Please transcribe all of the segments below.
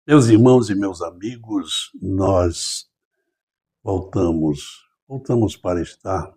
Meus irmãos e meus amigos, nós voltamos para estar.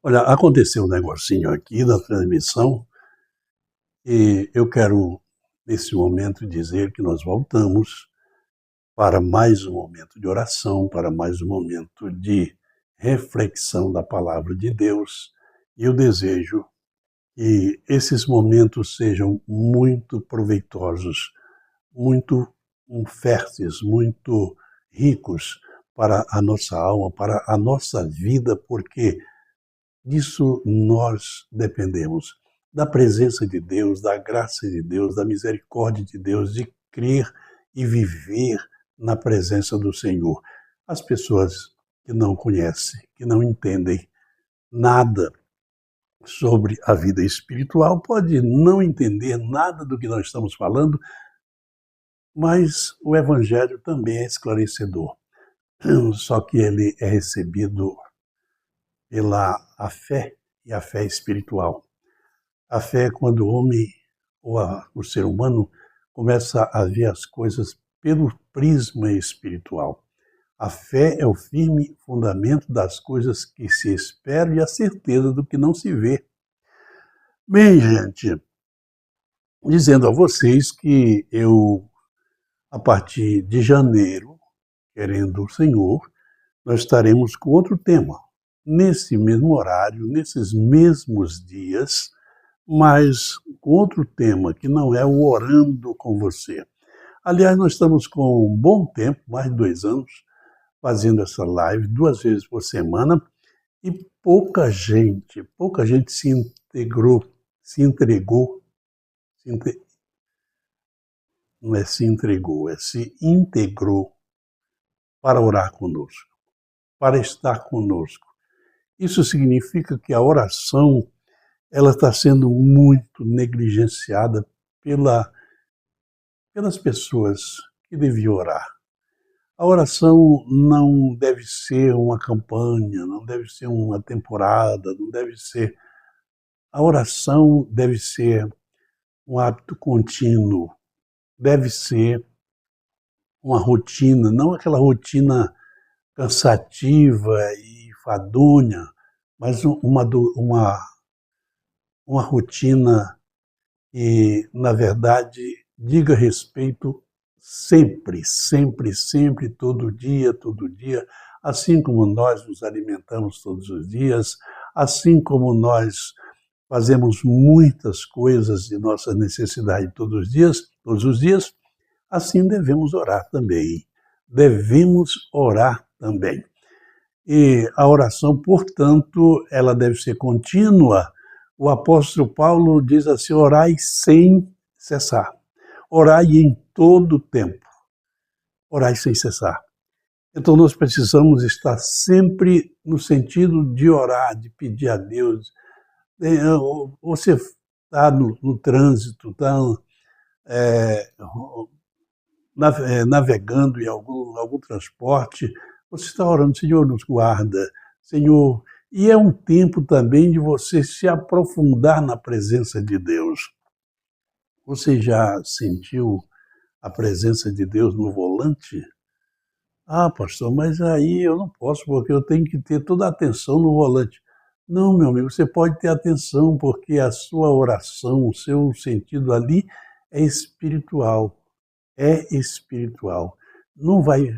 Olha, aconteceu um negocinho aqui na transmissão e eu quero, nesse momento, dizer que nós voltamos para mais um momento de oração, para mais um momento de reflexão da palavra de Deus. E eu desejo que esses momentos sejam muito proveitosos, muito férteis, muito ricos para a nossa alma, para a nossa vida, porque disso nós dependemos. Da presença de Deus, da graça de Deus, da misericórdia de Deus, de crer e viver na presença do Senhor. As pessoas que não conhecem, que não entendem nada sobre a vida espiritual, pode não entender nada do que nós estamos falando, mas o Evangelho também é esclarecedor, só que ele é recebido pela a fé e a fé espiritual. A fé é quando o homem, o ser humano, começa a ver as coisas pelo prisma espiritual. A fé é o firme fundamento das coisas que se esperam e a certeza do que não se vê. Bem, gente, dizendo a vocês que eu, a partir de janeiro, querendo o Senhor, nós estaremos com outro tema, nesse mesmo horário, nesses mesmos dias, mas com outro tema, que não é o orando com você. Aliás, nós estamos com um bom tempo, mais de 2 anos, fazendo essa live 2 vezes por semana, e pouca gente se integrou, se entregou, não é se entregou, é se integrou para orar conosco, para estar conosco. Isso significa que a oração ela está sendo muito negligenciada pelas pessoas que deviam orar. A oração não deve ser uma campanha, não deve ser uma temporada, não deve ser. A oração deve ser um hábito contínuo, deve ser uma rotina, não aquela rotina cansativa e fadonha, mas uma rotina que, na verdade, diga respeito sempre, sempre, sempre, todo dia, assim como nós nos alimentamos todos os dias, assim como nós fazemos muitas coisas de nossa necessidade todos os dias, assim devemos orar também. Devemos orar também. E a oração, portanto, ela deve ser contínua. O apóstolo Paulo diz assim: orai sem cessar. Orai em todo tempo. Orai sem cessar. Então nós precisamos estar sempre no sentido de orar, de pedir a Deus. Você está no trânsito, está navegando em algum transporte, você está orando: Senhor, nos guarda, Senhor. E é um tempo também de você se aprofundar na presença de Deus. Você já sentiu a presença de Deus no volante? Ah, pastor, mas aí eu não posso, porque eu tenho que ter toda a atenção no volante. Não, meu amigo, você pode ter atenção, porque a sua oração, o seu sentido ali é espiritual. É espiritual.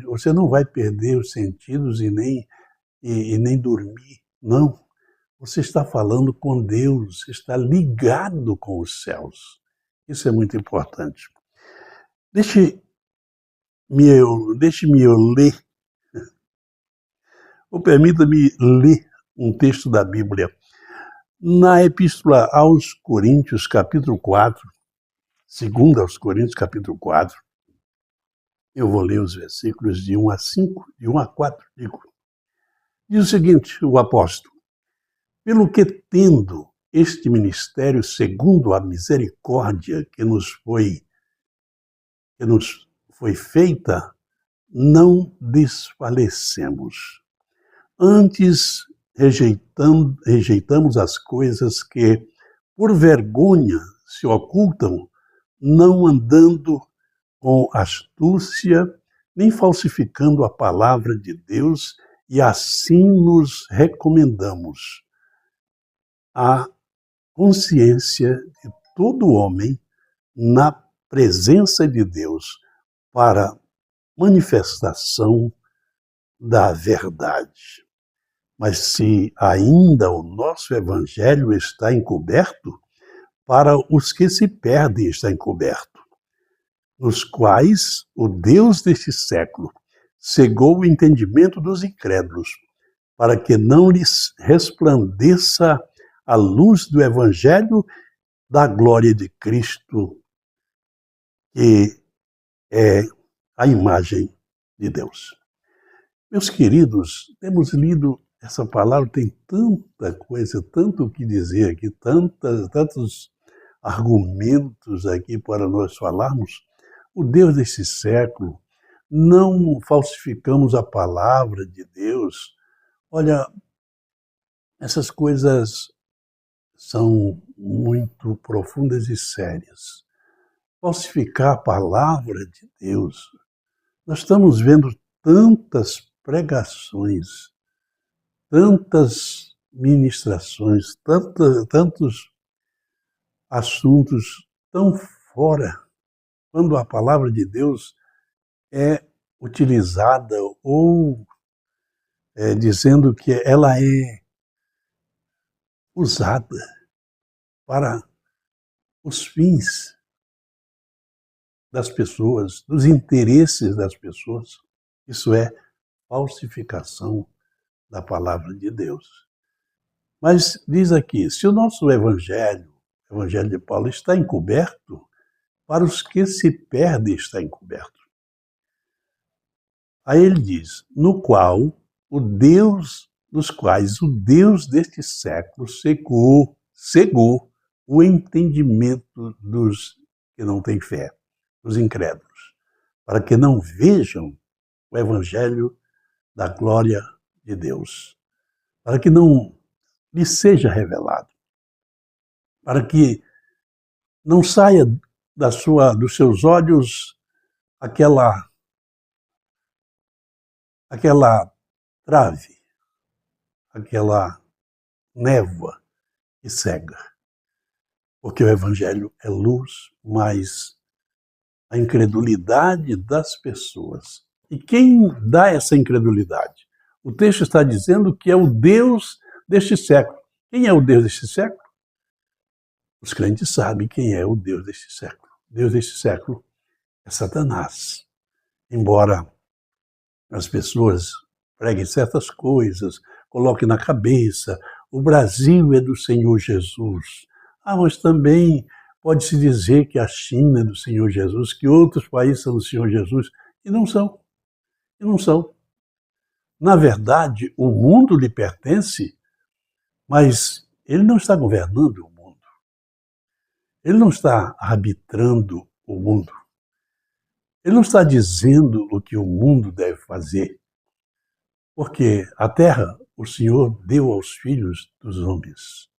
Você não vai perder os sentidos e nem dormir. Não. Você está falando com Deus, está ligado com os céus. Isso é muito importante. Deixe-me eu ler, ou permita-me ler um texto da Bíblia. Na Epístola aos Coríntios, capítulo 4, segunda aos Coríntios, capítulo 4, eu vou ler os versículos de 1 a 5, de 1 a 4, diz o seguinte, o apóstolo: pelo que, tendo este ministério segundo a misericórdia que nos foi que nos foi feita, não desfalecemos. Antes, rejeitamos as coisas que, por vergonha, se ocultam, não andando com astúcia, nem falsificando a palavra de Deus, e assim nos recomendamos a consciência de todo homem na presença de Deus para manifestação da verdade. Mas se ainda o nosso evangelho está encoberto, para os que se perdem está encoberto, nos quais o Deus deste século cegou o entendimento dos incrédulos, para que não lhes resplandeça a luz do evangelho da glória de Cristo, que é a imagem de Deus. Meus queridos, temos lido essa palavra, tem tanta coisa, tanto o que dizer aqui, tantos argumentos aqui para nós falarmos. O Deus desse século, não falsificamos a palavra de Deus. Olha, essas coisas são muito profundas e sérias. Falsificar a palavra de Deus. Nós estamos vendo tantas pregações, tantas ministrações, tantos assuntos tão fora, quando a palavra de Deus é utilizada ou dizendo que ela é usada para os fins das pessoas, dos interesses das pessoas. Isso é falsificação da palavra de Deus. Mas diz aqui, se o nosso evangelho, o evangelho de Paulo, está encoberto, para os que se perdem está encoberto. Aí ele diz, nos quais o Deus deste século cegou o entendimento dos que não têm fé, dos incrédulos, para que não vejam o evangelho da glória de Deus, para que não lhe seja revelado, para que não saia dos seus olhos aquela trave, aquela névoa que cega. Porque o evangelho é luz, mas a incredulidade das pessoas. E quem dá essa incredulidade? O texto está dizendo que é o Deus deste século. Quem é o Deus deste século? Os crentes sabem quem é o Deus deste século. O Deus deste século é Satanás. Embora as pessoas preguem certas coisas, coloquem na cabeça, o Brasil é do Senhor Jesus. Mas também pode-se dizer que a China é do Senhor Jesus, que outros países são do Senhor Jesus, e não são. E não são. Na verdade, o mundo lhe pertence, mas ele não está governando o mundo. Ele não está arbitrando o mundo. Ele não está dizendo o que o mundo deve fazer. Porque a terra o Senhor deu aos filhos dos homens.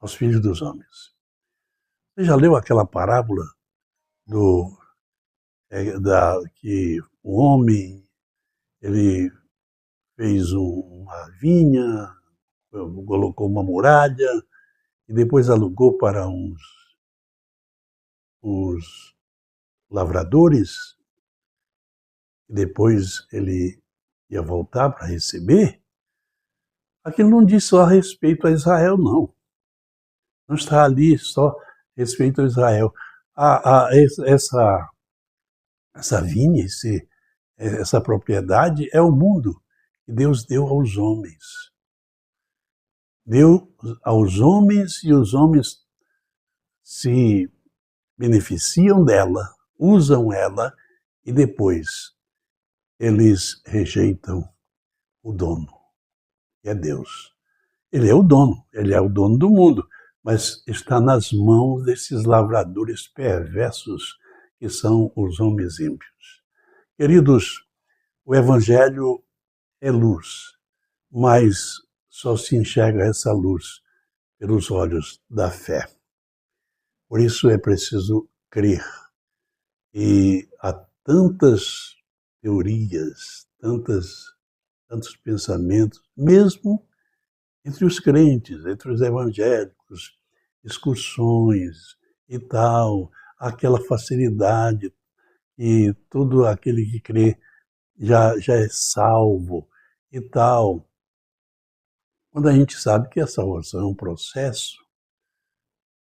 Aos filhos dos homens. Você já leu aquela parábola que o homem ele fez uma vinha, colocou uma muralha e depois alugou para uns lavradores, e depois ele ia voltar para receber? Aquilo não diz só a respeito a Israel, não. Não está ali só respeito a Israel. Essa vinha, essa propriedade é o mundo que Deus deu aos homens. Deu aos homens e os homens se beneficiam dela, usam ela e depois eles rejeitam o dono, que é Deus. Ele é o dono do mundo, mas está nas mãos desses lavradores perversos que são os homens ímpios. Queridos, o Evangelho é luz, mas só se enxerga essa luz pelos olhos da fé. Por isso é preciso crer. E há tantas teorias, tantos pensamentos, mesmo entre os crentes, entre os evangélicos, discussões e tal, aquela facilidade e todo aquele que crê já é salvo e tal. Quando a gente sabe que a salvação é um processo,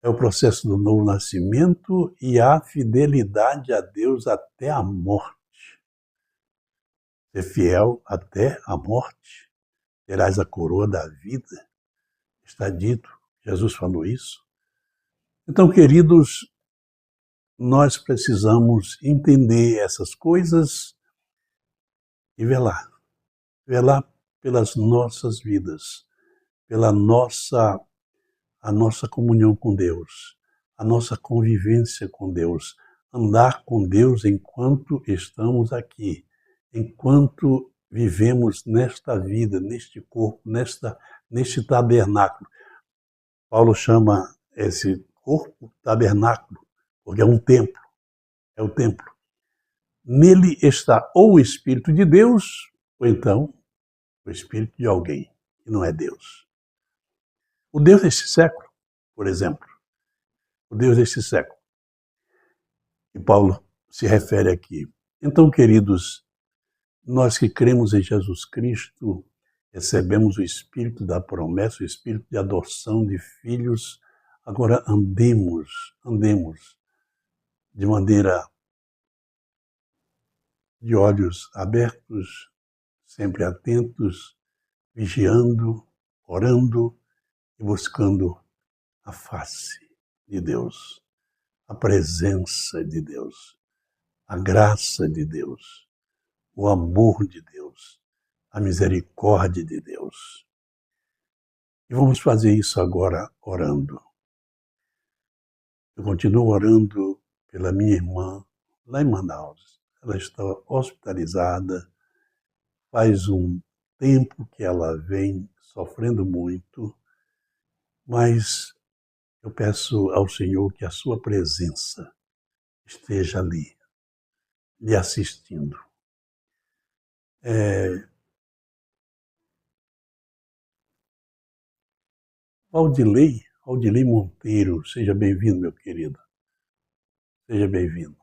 é o processo do novo nascimento e a fidelidade a Deus até a morte. Ser fiel até a morte, terás a coroa da vida. Está dito, Jesus falou isso. Então, queridos, nós precisamos entender essas coisas e velar pelas nossas vidas, pela a nossa comunhão com Deus, a nossa convivência com Deus, andar com Deus enquanto estamos aqui, enquanto vivemos nesta vida, neste corpo, neste tabernáculo. Paulo chama esse corpo tabernáculo, porque é um templo, é o templo. Nele está ou o Espírito de Deus, ou então o Espírito de alguém que não é Deus. O Deus deste século, por exemplo, o Deus deste século, que Paulo se refere aqui. Então, queridos, nós que cremos em Jesus Cristo, recebemos o Espírito da promessa, o Espírito de adoção de filhos. Agora andemos de maneira de olhos abertos, sempre atentos, vigiando, orando e buscando a face de Deus, a presença de Deus, a graça de Deus, o amor de Deus, a misericórdia de Deus. E vamos fazer isso agora orando. Eu continuo orando pela minha irmã lá em Manaus. Ela está hospitalizada, faz um tempo que ela vem sofrendo muito, mas eu peço ao Senhor que a sua presença esteja ali, lhe assistindo. Aldilei Monteiro, seja bem-vindo, meu querido. Seja bem-vindo.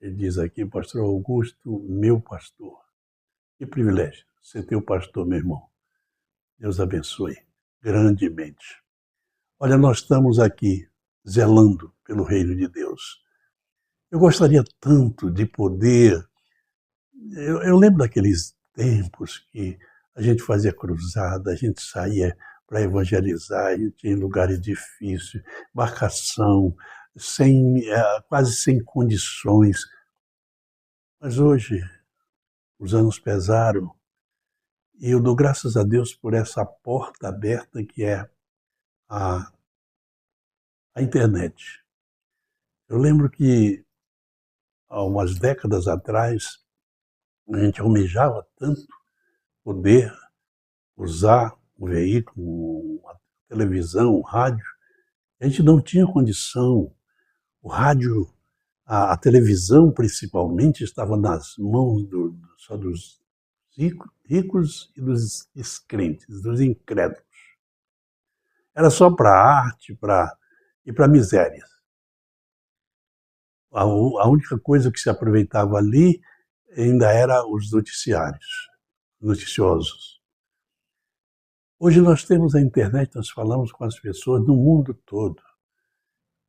Ele diz aqui, pastor Augusto, meu pastor. Que privilégio ser teu pastor, meu irmão. Deus abençoe grandemente. Olha, nós estamos aqui zelando pelo reino de Deus. Eu gostaria tanto de poder... Eu lembro daqueles tempos que a gente fazia cruzada, a gente saía para evangelizar, a gente ia em lugares difíceis, embarcação, quase sem condições. Mas hoje, os anos pesaram e eu dou graças a Deus por essa porta aberta que é a internet. Eu lembro que há umas décadas atrás, a gente almejava tanto poder usar o veículo, a televisão, o rádio. A gente não tinha condição. O rádio, a televisão principalmente, estava nas mãos só dos ricos e dos descrentes, dos incrédulos. Era só para arte e para miséria. A única coisa que se aproveitava ali ainda era os noticiários, noticiosos. Hoje nós temos a internet, nós falamos com as pessoas do mundo todo.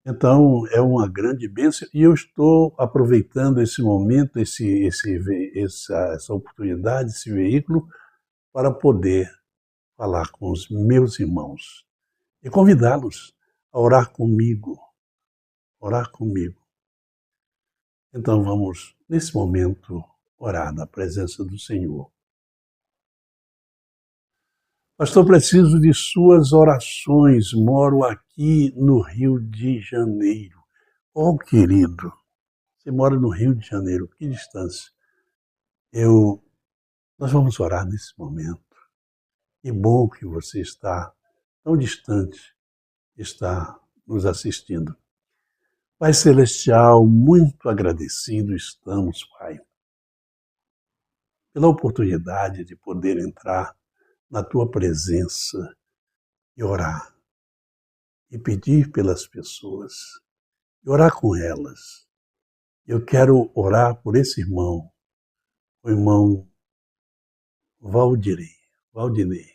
Então é uma grande bênção e eu estou aproveitando esse momento, essa oportunidade, esse veículo, para poder falar com os meus irmãos e convidá-los a orar comigo. Orar comigo. Então vamos, nesse momento, orar na presença do Senhor. Pastor, preciso de suas orações. Moro aqui no Rio de Janeiro. Oh, querido, você mora no Rio de Janeiro, que distância. Nós vamos orar nesse momento. Que bom que você está tão distante, está nos assistindo. Pai Celestial, muito agradecido estamos, Pai, pela oportunidade de poder entrar na Tua presença e orar, e pedir pelas pessoas, e orar com elas. Eu quero orar por esse irmão, o irmão Valdinei, Valdilei.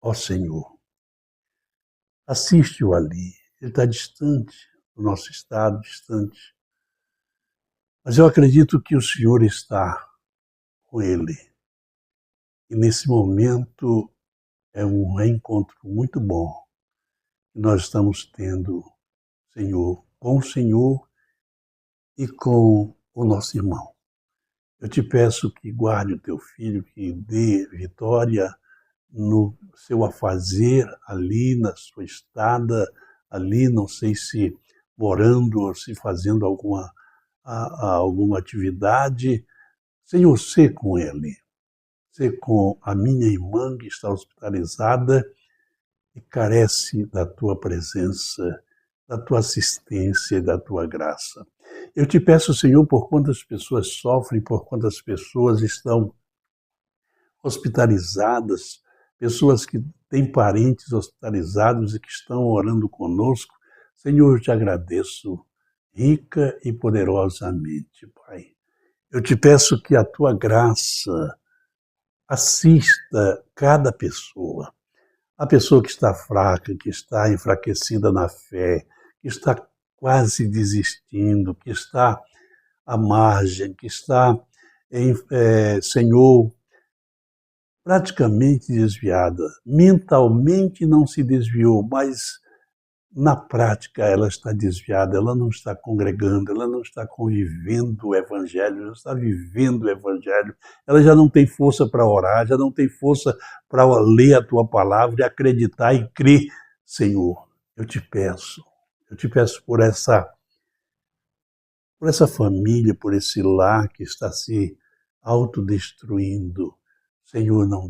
Ó Senhor, assiste-o ali. Ele está distante do nosso estado, distante. Mas eu acredito que o Senhor está com ele. E nesse momento é um reencontro muito bom que nós estamos tendo, Senhor, com o Senhor e com o nosso irmão. Eu te peço que guarde o teu filho, que dê vitória no seu afazer ali, na sua estada ali, não sei se morando ou se fazendo alguma atividade. Senhor, sê com ele, sê com a minha irmã que está hospitalizada e carece da tua presença, da tua assistência e da tua graça. Eu te peço, Senhor, por quantas pessoas sofrem, por quantas pessoas estão hospitalizadas, pessoas que têm parentes hospitalizados e que estão orando conosco. Senhor, eu te agradeço rica e poderosamente, Pai. Eu te peço que a tua graça assista cada pessoa. A pessoa que está fraca, que está enfraquecida na fé, que está quase desistindo, que está à margem, que está, Senhor, praticamente desviada. Mentalmente não se desviou, mas na prática ela está desviada, ela não está congregando, ela não está convivendo o Evangelho, não está vivendo o Evangelho, ela já não tem força para orar, já não tem força para ler a tua palavra e acreditar e crer. Senhor, eu te peço por essa família, por esse lar que está se autodestruindo. Senhor, não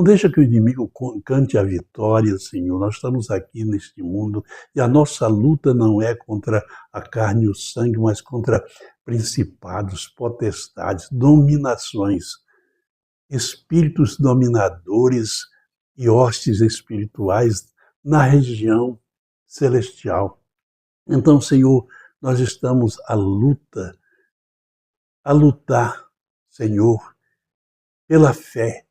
deixa que o inimigo cante a vitória, Senhor. Nós estamos aqui neste mundo e a nossa luta não é contra a carne e o sangue, mas contra principados, potestades, dominações, espíritos dominadores e hostes espirituais na região celestial. Então, Senhor, nós estamos a lutar, Senhor, pela fé.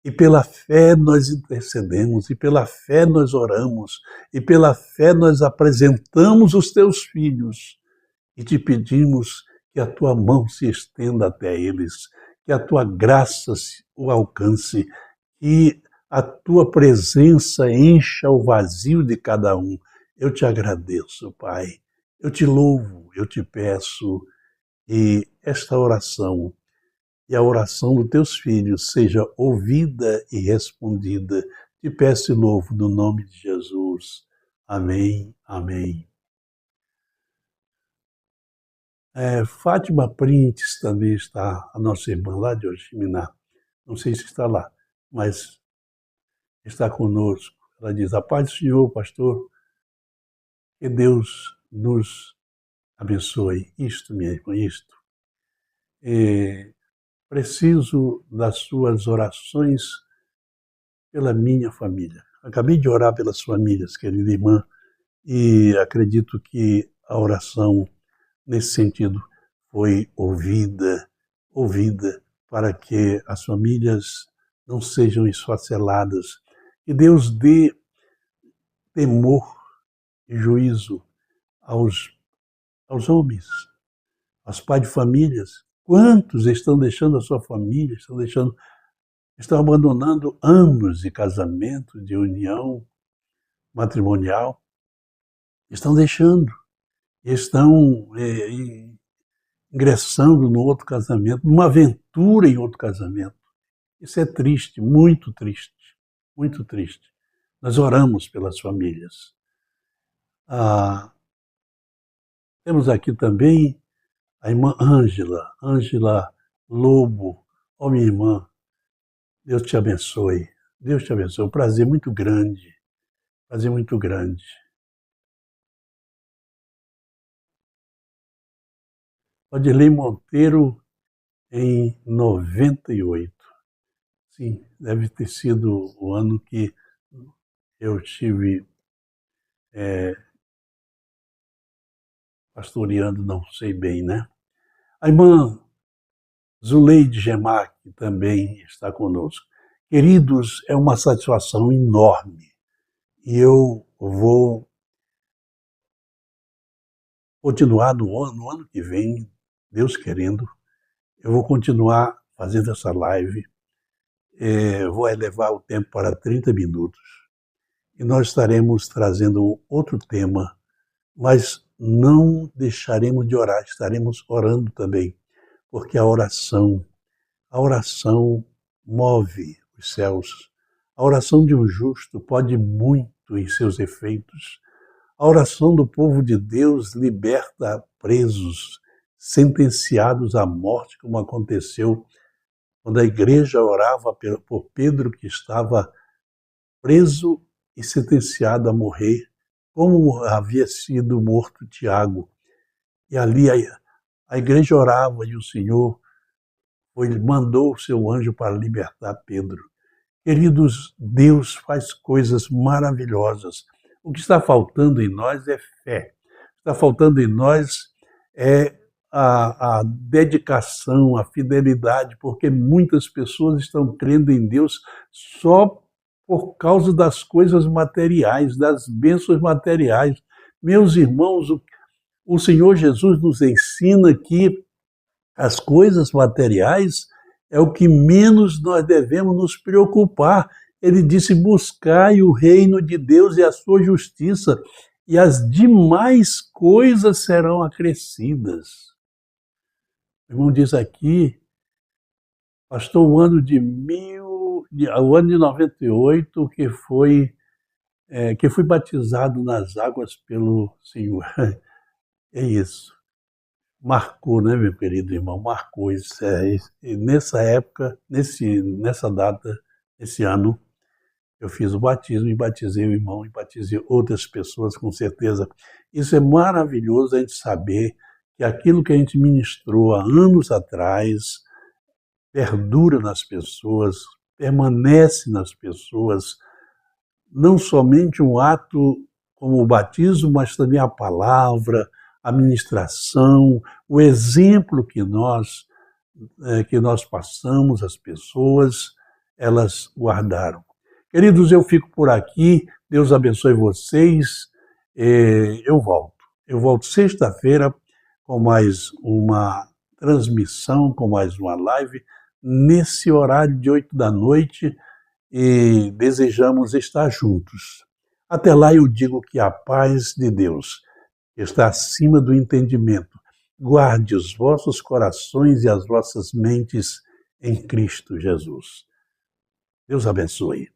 E pela fé nós intercedemos, e pela fé nós oramos, e pela fé nós apresentamos os teus filhos e te pedimos que a tua mão se estenda até eles, que a tua graça o alcance, que a tua presença encha o vazio de cada um. Eu te agradeço, Pai, eu te louvo, eu te peço, e esta oração e a oração dos teus filhos seja ouvida e respondida. Te peço e louvo no nome de Jesus. Amém, amém. Fátima Printes também está, a nossa irmã lá de Oriximiná. Não sei se está lá, mas está conosco. Ela diz: a paz do Senhor, pastor, que Deus nos abençoe. Isto, minha irmã, isto. Preciso das suas orações pela minha família. Acabei de orar pelas famílias, querida irmã, e acredito que a oração nesse sentido foi ouvida para que as famílias não sejam esfaceladas. Que Deus dê temor e juízo aos homens, aos pais de famílias. Quantos estão deixando a sua família, estão abandonando anos de casamento, de união matrimonial, estão deixando, estão ingressando no outro casamento, numa aventura em outro casamento. Isso é triste, muito triste, muito triste. Nós oramos pelas famílias. Temos aqui também a irmã Ângela Lobo. Ó, minha irmã, Deus te abençoe. Deus te abençoe. Um prazer muito grande. Prazer muito grande. Odilei Monteiro, em 98. Sim, deve ter sido o ano que eu estive pastoreando, não sei bem, né? A irmã Zuleide Gemac também está conosco. Queridos, é uma satisfação enorme e eu vou continuar no ano que vem, Deus querendo, eu vou continuar fazendo essa live, vou elevar o tempo para 30 minutos e nós estaremos trazendo outro tema, mas não deixaremos de orar, estaremos orando também, porque a oração move os céus. A oração de um justo pode muito em seus efeitos. A oração do povo de Deus liberta presos, sentenciados à morte, como aconteceu quando a igreja orava por Pedro, que estava preso e sentenciado a morrer, como havia sido morto Tiago. E ali a igreja orava e o Senhor mandou o seu anjo para libertar Pedro. Queridos, Deus faz coisas maravilhosas. O que está faltando em nós é fé. O que está faltando em nós é a dedicação, a fidelidade, porque muitas pessoas estão crendo em Deus só por causa das coisas materiais, das bênçãos materiais. Meus irmãos, o Senhor Jesus nos ensina que as coisas materiais é o que menos nós devemos nos preocupar. Ele disse: buscai o reino de Deus e a sua justiça, e as demais coisas serão acrescidas. O irmão diz aqui, pastor, o ano de 98, que fui batizado nas águas pelo Senhor. É isso. Marcou, né, meu querido irmão? Marcou isso. E nessa época, nessa data, esse ano, eu fiz o batismo e batizei o irmão e batizei outras pessoas, com certeza. Isso é maravilhoso, a gente saber que aquilo que a gente ministrou há anos atrás perdura nas pessoas, permanece nas pessoas, não somente um ato como o batismo, mas também a palavra, a ministração, o exemplo que nós passamos às pessoas, elas guardaram. Queridos, eu fico por aqui, Deus abençoe vocês, eu volto sexta-feira com mais uma transmissão, com mais uma live, nesse horário de 8 da noite, e desejamos estar juntos. Até lá eu digo que a paz de Deus está acima do entendimento. Guarde os vossos corações e as vossas mentes em Cristo Jesus. Deus abençoe.